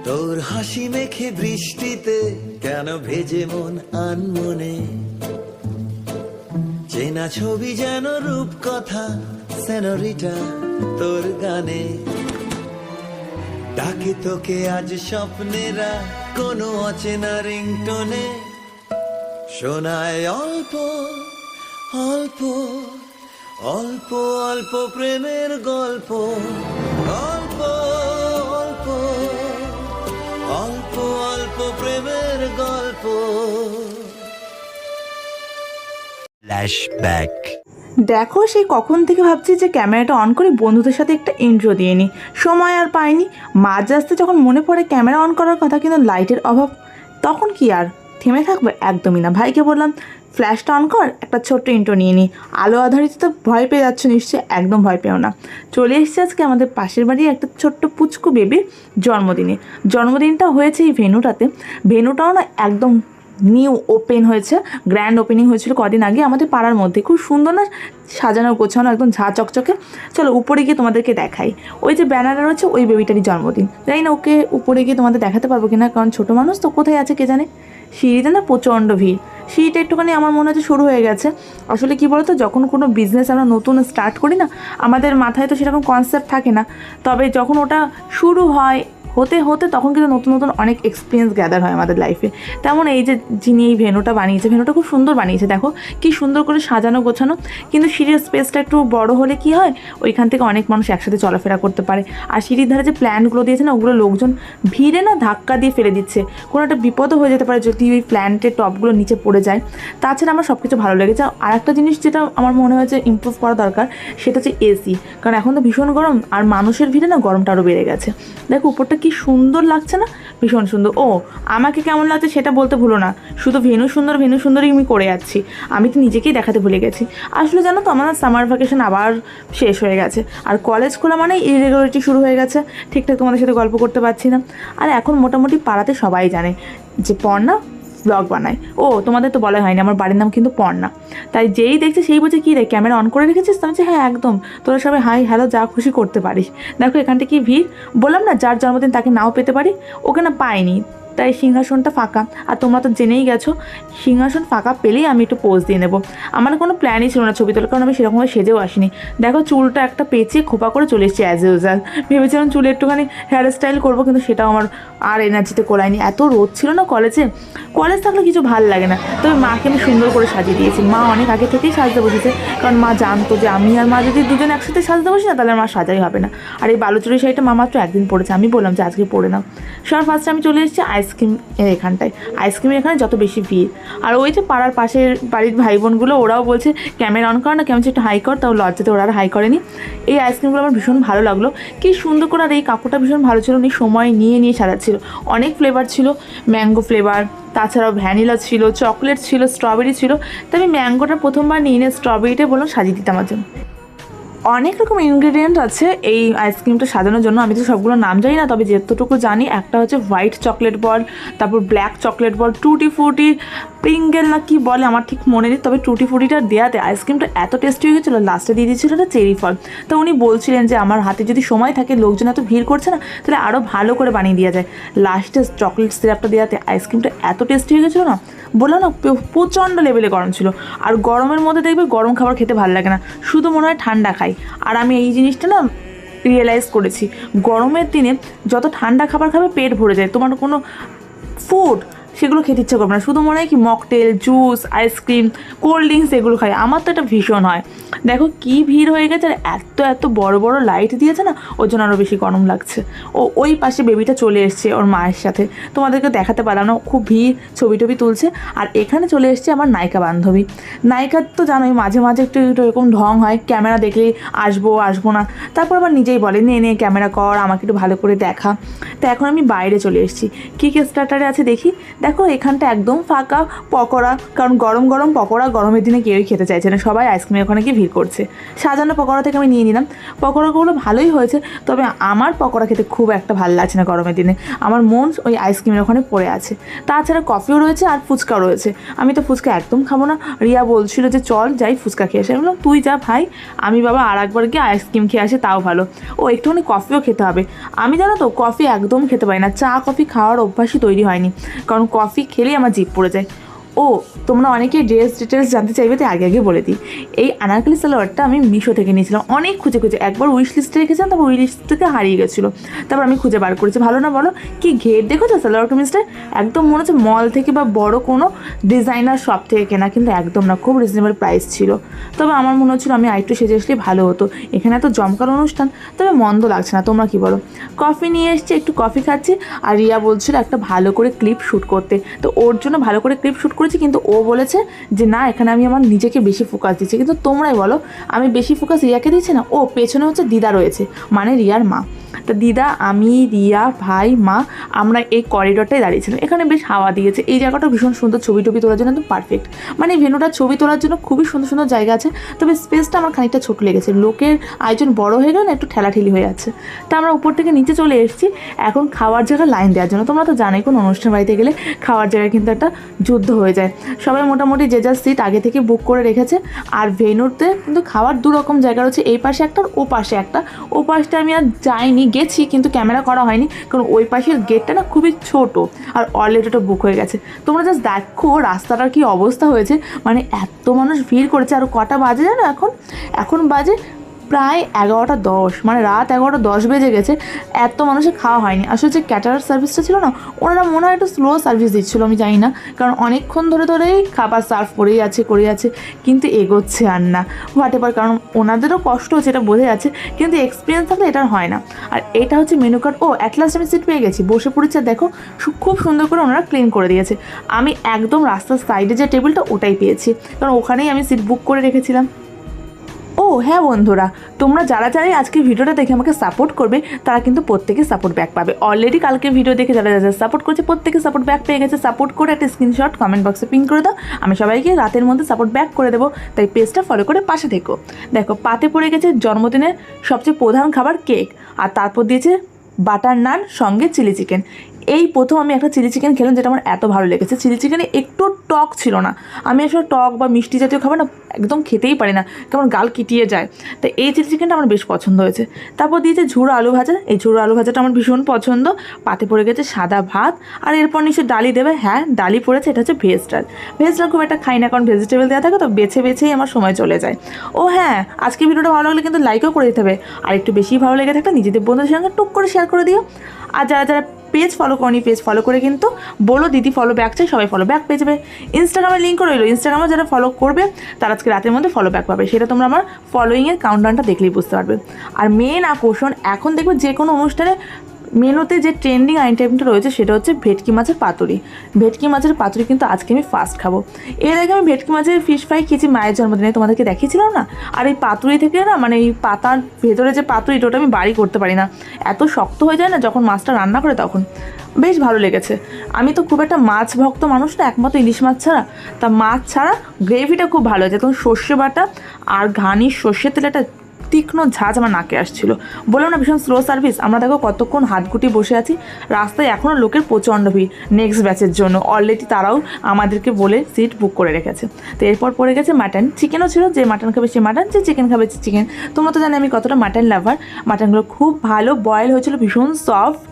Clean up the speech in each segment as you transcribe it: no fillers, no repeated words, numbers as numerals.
তোর হাসি মেখে বৃষ্টিতে কেন ভেজে মন আনমনে, চেনা ছবি যেন রূপকথা সেনরিটা তোর গানে। ডাকে তোকে আজ স্বপ্নেরা কোনো অচেনা রিংটোনে, শোনায় অল্প অল্প অল্প অল্প প্রেমের গল্প, অল্প অল্প অল্প অল্প প্রেমের গল্প। ফ্ল্যাশব্যাক। দেখো সেই কখন থেকে ভাবছি যে ক্যামেরাটা অন করে বন্ধুদের সাথে একটা ইন্ট্রো দিয়ে নিই, সময় আর পাইনি। মাঝ রাস্তায় যখন মনে পড়ে ক্যামেরা অন করার কথা, কিন্তু লাইটের অভাব, তখন কি আর থেমে থাকবে? একদমই না। ভাইকে বললাম ফ্ল্যাশটা অন কর, একটা ছোট্ট ইন্ট্রো নিয়ে নিই। আলো আধারিত তো ভয় পেয়ে যাচ্ছ নিশ্চয়ই, একদম ভয় পেও না। চলে এসেছি আজকে আমাদের পাশের বাড়ির একটা ছোট্ট পুচকু বেবির জন্মদিনে। জন্মদিনটা হয়েছে এই ভেন্যুটাতে। ভেন্যুটাও না একদম নিউ ওপেন হয়েছে, গ্র্যান্ড ওপেনিং হয়েছিল কদিন আগে আমাদের পাড়ার মধ্যে। খুব সুন্দর না সাজানো গোছানো, একদম ঝা চকচকে। চলো উপরে গিয়ে তোমাদেরকে দেখাই। ওই যে ব্যানার রয়েছে ওই বেবিটারই জন্মদিন। জানি না ওকে উপরে গিয়ে তোমাদের দেখাতে পারবো কিনা, কারণ ছোটো মানুষ তো, কোথায় আছে কে জানে। সিঁড়িতে না প্রচণ্ড ভিড়। সিঁড়িটা একটুখানি আমার মনে হচ্ছে শুরু হয়ে গেছে। আসলে কি বলতো, যখন কোনো বিজনেস আমরা নতুন স্টার্ট করি না, আমাদের মাথায় তো সেরকম কনসেপ্ট থাকে না। তবে যখন ওটা শুরু হয় হতে হতে তখন কিন্তু নতুন নতুন অনেক এক্সপিরিয়েন্স গ্যাদার হয় আমাদের লাইফে। তেমন এই যে যিনি এই ভেন্যুটা বানিয়েছে, ভেন্যুটা খুব সুন্দর বানিয়েছে। দেখো কি সুন্দর করে সাজানো গোছানো। কিন্তু সিঁড়ির স্পেসটা একটু বড় হলে কি হয়, ওইখান থেকে অনেক মানুষ একসাথে চলাফেরা করতে পারে। আর সিঁড়ির ধারে যে প্ল্যান্টগুলো দিয়েছে না, ওগুলো লোকজন ভিড়ে না ধাক্কা দিয়ে ফেলে দিচ্ছে। কোনো একটা বিপদও হয়ে যেতে পারে যদি ওই প্ল্যান্টের টপগুলো নিচে পড়ে যায়। তাছাড়া আমার সব কিছু ভালো লেগেছে। আর একটা জিনিস যেটা আমার মনে হয়েছে ইমপ্রুভ করা দরকার, সেটা হচ্ছে এসি। কারণ এখন তো ভীষণ গরম, আর মানুষের ভিড়ে না গরমটা আরও বেড়ে গেছে। দেখো উপরটা কি সুন্দর লাগছে না, ভীষণ সুন্দর। ও আমাকে কেমন লাগছে সেটা বলতে ভুলো না। শুধু ভেন্যু সুন্দর ভেন্যু সুন্দরই আমি করে যাচ্ছি, আমি তো নিজেকেই দেখাতে ভুলে গেছি। আসলে জানো তো, আমার সামার ভ্যাকেশন আবার শেষ হয়ে গেছে, আর কলেজ খোলা মানে ইরেগুলারিটি শুরু হয়ে গেছে। ঠিকঠাক তোমাদের সাথে গল্প করতে পারছি না। আর এখন মোটামুটি পাড়াতে সবাই জানে যে পর্ণা ব্লগ বানায়। ও তোমাদের তো বলা হয়নি, আমার বাড়ির নাম কিন্তু পর্ণা। তাই যেই দেখছে সেই বলছে কী রে ক্যামেরা অন করে রেখেছিস? তো হ্যাঁ একদম, তোরা সবাই হাই হ্যালো যা খুশি করতে পারিস। দেখো এখানটা কি ভিড়। বললাম না, যার জন্মদিন তাকে নাও পেতে পারি, ওকে না পাইনি। তাই সিংহাসনটা ফাঁকা। আর তোমরা তো জেনেই গেছো, সিংহাসন ফাঁকা পেলেই আমি একটু পোজ দিয়ে নেবো। আমার কোনো প্ল্যানই ছিল না ছবি তোলার, কারণ আমি সেরকমভাবে সেজেও আসিনি। দেখো চুলটা একটা পেঁচিয়ে খোপা করে চলে এসেছি অ্যাজ ইউজুয়াল। ভেবেছিলাম চুলে একটুখানি হেয়ার স্টাইল করবো, কিন্তু সেটাও আমার আর এনার্জিতে কোলায়নি। এত রোদ ছিল না কলেজে, কলেজ থাকলে কিছু ভাল লাগে না। তবে মাকে আমি সুন্দর করে সাজিয়ে দিয়েছি। মা অনেক আগে থেকেই সাজতে বসেছে, কারণ মা জানতো যে আমি আর মা যদি দুজন একসাথে সাজতে বসি না, তাহলে আমার সাজাই হবে না। আর এই বালুচুরি শাড়িটা মা মাত্র একদিন পড়েছে, আমি বললাম যে আজকে পরে নাও। সবার ফার্স্টে আমি চলে এসেছি আইসক্রিম এখানটায়। আইসক্রিমের এখানে যত বেশি ভিড়। আর ওই যে পাড়ার পাশের বাড়ির ভাই বোনগুলো, ওরাও বলছে ক্যামেরা অন কর না, কেমন একটু হাই কর। তাও লজ্জাতে ওরা আর হাই করেনি। এই আইসক্রিমগুলো আমার ভীষণ ভালো লাগলো, কি সুন্দর করে। আর এই কাকুটা ভীষণ ভালো ছিল, উনি সময় নিয়ে নিয়ে সাজাচ্ছিল। অনেক ফ্লেভার ছিল, ম্যাঙ্গো ফ্লেভার, তাছাড়াও ভ্যানিলা ছিল, চকলেট ছিল, স্ট্রবেরি ছিল। তো আমি ম্যাঙ্গোটা প্রথমবার নিয়ে নিয়ে স্ট্রবেরিটা বললাম সাজিয়ে দিতে আমার জন্য। অনেক রকম ইনগ্রিডিয়েন্ট আছে এই আইসক্রিমটা সাজানোর জন্য, আমি তো সবগুলো নাম জানি না। তবে যেতটুকু জানি, একটা হচ্ছে হোয়াইট চকলেট বল, তারপর ব্ল্যাক চকলেট বল, টুটি ফুটি প্রিঙ্গেল না কি বলে আমার ঠিক মনে নেই। তবে টুটি ফুটিটা দেওয়াতে আইসক্রিমটা এত টেস্টি হয়ে গেছিলো। লাস্টে দিয়ে দিয়েছিল একটা চেরি ফল। তো উনি বলছিলেন যে আমার হাতে যদি সময় থাকে, লোকজন এত ভিড় করছে না, তাহলে আরও ভালো করে বানিয়ে দেওয়া যায়। লাস্টে চকলেট সিরাপটা দেওয়াতে আইসক্রিমটা এত টেস্টি হয়ে গেছিলো না, বললো না প্রচণ্ড লেভেলে গরম ছিল। আর গরমের মধ্যে দেখবে গরম খাবার খেতে ভালো লাগে না, শুধু মনে হয় ঠান্ডা খাই। আর আমি এই জিনিসটা না রিয়েলাইজ করেছি, গরমের দিনে যত ঠান্ডা খাবার খাবে পেট ভরে যায়, তোমার কোনো ফুড সেগুলো খেতে ইচ্ছা করবে না। শুধু মনে হয় কি mocktail, juice, ice cream, cold drinks এগুলো খাই। আমার তো এটা ভীষণ হয়। দেখো কি ভিড় হয়ে গেছে, আর এত এত বড় বড় লাইট দিয়েছে না, ওর জন্য আরও বেশি গরম লাগছে। ওই পাশে বেবিটা চলে এসছে ওর মায়ের সাথে, তোমাদেরকে দেখাতে পারলাম না, খুব ভিড়, ছবি টবি তুলছে। আর এখানে চলে এসছে আমার নায়িকা বান্ধবী। নায়িকার তো জানোই মাঝে মাঝে একটু একটু এরকম ঢং হয়, ক্যামেরা দেখলেই আসবো আসবো না, তারপর আবার নিজেই বলে নে নে ক্যামেরা কর, আমাকে একটু ভালো করে দেখা। তো এখন আমি বাইরে চলে এসেছি। কী কী স্টার্টারে আছে দেখি। দেখো এখানটা একদম ফাঁকা, পকোড়া, কারণ গরম গরম পকোড়া গরমের দিনে কেউই খেতে চাইছে না, সবাই আইসক্রিমের ওখানে গিয়ে ভিড় করছে। সাজানো পকোড়া থেকে আমি নিয়ে নিলাম। পকোড়াগুলো ভালোই হয়েছে, তবে আমার পকোড়া খেতে খুব একটা ভালো লাগছে না গরমের দিনে, আমার মন ওই আইসক্রিমের ওখানে পড়ে আছে। তাছাড়া কফিও রয়েছে আর ফুচকাও রয়েছে। আমি তো ফুচকা একদম খাবো না, রিয়া বলছিল যে চল যাই ফুচকা খেয়ে আসি। আমি বললাম তুই যা ভাই, আমি বাবা আর একবার গিয়ে আইসক্রিম খেয়ে আসি তাও ভালো। ও একটুখানি কফিও খেতে হবে। আমি জানো তো কফি একদম খেতে পারি না, চা কফি খাওয়ার অভ্যাসই তৈরি হয়নি, কারণ কফি খেলেই আমার জিভ পড়ে যায়। ও তোমরা অনেকেই ড্রেস ডিটেলস জানতে চাইবে, তো আগে বলে দিই, এই আনারকলি সালোয়ারটা আমি মিশো থেকে নিয়েছিলাম অনেক খুঁজে খুঁজে। একবার উইশ লিস্টে রেখেছিলাম, তারপর উইশ লিস্ট থেকে হারিয়ে গেছিলো, তারপর আমি খুঁজে বার করেছি। ভালো না বলো? কি ঘের দেখেছো সালোয়ার কামিজটা? একদম মনে হচ্ছে মল থেকে বা বড় কোনো ডিজাইনার শপ থেকে কেনা, কিন্তু একদম না, খুব রিজনেবল প্রাইস ছিল। তবে আমার মনে হচ্ছিলো আমি আরেকটু সেজে আসলেই ভালো হতো, এখানে এত জমকার অনুষ্ঠান, তবে মন্দ লাগছে না। তোমরা কি বলো? কফি নিয়ে এসছি, একটু কফি খাচ্ছি, আর রিয়া বলছিল একটা ভালো করে ক্লিপ শ্যুট করতে, তো ওর জন্য ভালো করে ক্লিপ শ্যুট করেছি, কিন্তু ও বলেছে যে না এখানে আমি আমার নিজেকে বেশি ফোকাস দিচ্ছি। কিন্তু তোমরাই বলো, আমি বেশি ফোকাস রিয়াকে দিচ্ছি না? ও পেছনে হচ্ছে দিদা রয়েছে, মানে রিয়ার মা। তো দিদা, আমি, রিয়া, ভাই, মা, আমরা এই করিডোরটাই দাঁড়িয়েছিলাম। এখানে বেশ হাওয়া দিয়েছে, এই জায়গাটা ভীষণ সুন্দর, ছবি টবি তোলার জন্য একদম পারফেক্ট। মানে ভেন্যুটা ছবি তোলার জন্য খুবই সুন্দর সুন্দর জায়গা আছে, তবে স্পেসটা আমার খানিকটা ছোট লেগেছে। লোকের আয়োজন বড় হয়ে গেলে একটু ঠেলাঠেলি হয়ে যাচ্ছে। তা আমরা উপর থেকে নিচে চলে এসেছি এখন খাওয়ার জায়গায় লাইন দেওয়ার জন্য। তোমরা তো জানোই কোনো অনুষ্ঠান বাড়িতে গেলে খাওয়ার জায়গায় কিন্তু একটা যুদ্ধ হয়ে যায়। সবাই মোটামুটি যে যার সিট আগে থেকে বুক করে রেখেছে। আর ভেন্যুতে কিন্তু খাওয়ার দু রকম জায়গা রয়েছে, এই পাশে একটা আর ও পাশে একটা। ও পাশটা আমি আর যাইনি, গেছি কিন্তু ক্যামেরা করা হয়নি, কারণ ওই পাশের গেটটা না খুবই ছোট আর অলরেডি ওটা বুক হয়ে গেছে। তোমরা জাস্ট দেখো রাস্তাটার কী অবস্থা হয়েছে, মানে এত মানুষ ভিড় করেছে। আর কটা বাজে জানো? এখন বাজে প্রায় 11:10, মানে রাত 11:10 বেজে গেছে, এত মানুষের খাওয়া হয়নি। আসলে যে ক্যাটারার সার্ভিসটা ছিল না, ওনারা মনে হয় একটু স্লো সার্ভিস দিচ্ছিলো, আমি জানি না, কারণ অনেকক্ষণ ধরেই খাবার সার্ভ করেই আছে, কিন্তু এগোচ্ছে আর না, হোয়াট এভার, কারণ ওনাদেরও কষ্ট হচ্ছে এটা বোঝা যাচ্ছে, কিন্তু এক্সপিরিয়েন্স থাকলে এটা হয় না। আর এটা হচ্ছে মেনু কার্ড। ও অ্যাট লাস্ট আমি সিট পেয়ে গেছি, বসে পড়েছি। আর দেখো খুব সুন্দর করে ওনারা ক্লিন করে দিয়েছে। আমি একদম রাস্তার সাইডে যে টেবিলটা ওটাই পেয়েছি, কারণ ওখানেই আমি সিট বুক করে রেখেছিলাম। ও হ্যাঁ বন্ধুরা, তোমরা যারা আজকে ভিডিওটা দেখে আমাকে সাপোর্ট করবে, তারা কিন্তু প্রত্যেকে সাপোর্ট ব্যাক পাবে। অলরেডি কালকে ভিডিও দেখে যারা সাপোর্ট করছে প্রত্যেকে সাপোর্ট ব্যাক পেয়ে গেছে। সাপোর্ট করে একটা স্ক্রিনশট কমেন্ট বক্সে পিন করে দাও, আমি সবাইকে রাতের মধ্যে সাপোর্ট ব্যাক করে দেবো। তাই পেজটা ফলো করে পাশে থেকো। দেখো পাতে পড়ে গেছে জন্মদিনের সবচেয়ে প্রধান খাবার কেক, আর তারপর দিয়েছে বাটার নান সঙ্গে চিলি চিকেন। এই প্রথম আমি একটা চিলি চিকেন খেলাম, যেটা আমার এত ভালো লেগেছে। চিলি চিকেনে একটু টক ছিল না, আমি আসলে টক বা মিষ্টি জাতীয় খাবার না একদম খেতেই পারি না, কেমন গাল কিটিয়ে যায়। তো এই চিলি চিকেনটা আমার বেশ পছন্দ হয়েছে। তারপর দিয়েছে ঝুড়ো আলু ভাজা, এই ঝুড়ো আলু ভাজাটা আমার ভীষণ পছন্দ। পাতে পড়ে গেছে সাদা ভাত, আর এরপর নিশ্চয়ই ডালি দেবে। হ্যাঁ ডালি পড়েছে, এটা হচ্ছে ভেজ ডাল। ভেজ ডাল খুব একটা খাই না, কারণ ভেজিটেবল দেওয়া থাকে তো বেছেই আমার সময় চলে যায়। ও হ্যাঁ, আজকে ভিডিওটা ভালো লাগলে কিন্তু লাইকও করে দিতে হবে, আর একটু বেশি ভালো লেগে থাকলে নিজেদের বন্ধুদের সঙ্গে টুক করে শেয়ার করে দিও। আর যারা পেজ ফলো করনি, পেজ ফলো করে কিন্তু বলো দিদি ফলো ব্যাক চাই, সবাই ফলো ব্যাক পেয়ে যাবে। ইনস্টাগ্রামের লিঙ্কও রইলো, ইনস্টাগ্রামে যারা ফলো করবে তারা আজকে রাতের মধ্যে ফলো ব্যাক পাবে, সেটা তোমরা আমার ফলোয়িংয়ের কাউন্টডাউনটা দেখলেই বুঝতে পারবে। আর মেন আকর্ষণ এখন দেখবে যে কোনো অনুষ্ঠানে মেনুতে যে ট্রেন্ডিং আইটেমটা রয়েছে সেটা হচ্ছে ভেটকি মাছের পাতুরি। ভেটকি মাছের পাতুরি কিন্তু আজকে আমি ফার্স্ট খাবো। এর আগে আমি ভেটকি মাছের ফিশ ফ্রাই খেয়েছি মায়ের জন্মদিনে, তোমাদেরকে দেখিয়েছিলাম না। আর এই পাতুরি থেকে না, মানে এই পাতার ভেতরে যে পাতুরিটা, ওটা আমি বাড়ি করতে পারি না, এত শক্ত হয়ে যায় না যখন মাছটা রান্না করে, তখন বেশ ভালো লেগেছে। আমি তো খুব একটা মাছ ভক্ত মানুষ না, একমাত্র ইলিশ মাছ ছাড়া। তা মাছ ছাড়া গ্রেভিটা খুব ভালো হয়েছে, তখন সর্ষে বাটা আর ঘানি সর্ষের তেল, একটা তীক্ষ্ণ ঝাঁজ আমার নাকে আসছিল। বললাম না ভীষণ স্লো সার্ভিস। আমরা দেখো কতক্ষণ হাত গুটি বসে আছি, রাস্তায় এখনও লোকের প্রচণ্ড ভিড় নেক্সট ব্যাচের জন্য। অলরেডি তারাও আমাদেরকে বলে সিট বুক করে রেখেছে। তো এরপর পড়ে গেছে মাটন, চিকেনও ছিল, যে মাটন খাবে সে মাটন, যে চিকেন খাবে সে চিকেন। তোমরা তো জানো আমি কতটা মাটন লাভার। মাটনগুলো খুব ভালো বয়েল হয়েছিল, ভীষণ সফট।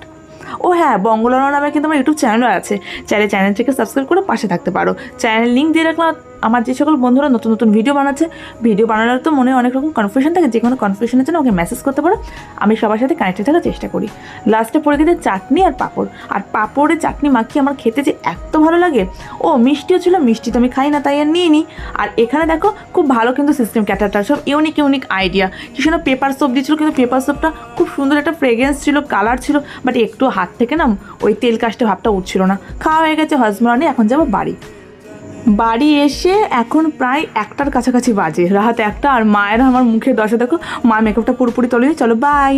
ও হ্যাঁ, বঙ্গলনা নামে কিন্তু আমার ইউটিউব চ্যানেলও আছে, চাইলে চ্যানেলটিকে সাবস্ক্রাইব করে পাশে থাকতে পারো। চ্যানেল লিঙ্ক দিয়ে রাখলাম। আমার যে সকল বন্ধুরা নতুন ভিডিও বানাচ্ছে, ভিডিও বানানোর তো মনে অনেক রকম কনফিউশন থাকে, যে কোনো কনফিউশনের জন্য ওকে মেসেজ করতে পারো, আমি সবার সাথে কানেক্টেড থাকার চেষ্টা করি। লাস্টে পড়ে গেছে চাটনি আর পাঁপড়, আর পাঁপড়ে চাটনি মাখিয়ে আমার খেতে যে এত ভালো লাগে। ও মিষ্টিও ছিল, মিষ্টি তো আমি খাই না তাই আর নিয়ে নিই। আর এখানে দেখো খুব ভালো কিন্তু সিস্টেম, ক্যাটারটা সব ইউনিক আইডিয়া। কিছু না পেপার সোপ দিয়েছিল, কিন্তু পেপার সোপটা খুব সুন্দর একটা ফ্রেগ্রেন্স ছিল, কালার ছিল, বাট একটু হাত থেকে না ওই তেল কাস্টে ভাবটা উঠছিল না। খাওয়া হয়ে গেছে হজমরানি, এখন যাবো বাড়ি এসে এখন প্রায় 1টার কাছাকাছি বাজে, রাত 1টা। আর মায়ের আমার মুখের দশা দেখো, মা মেকআপটা পুরোপুরি তোলেনি। চলো বাই।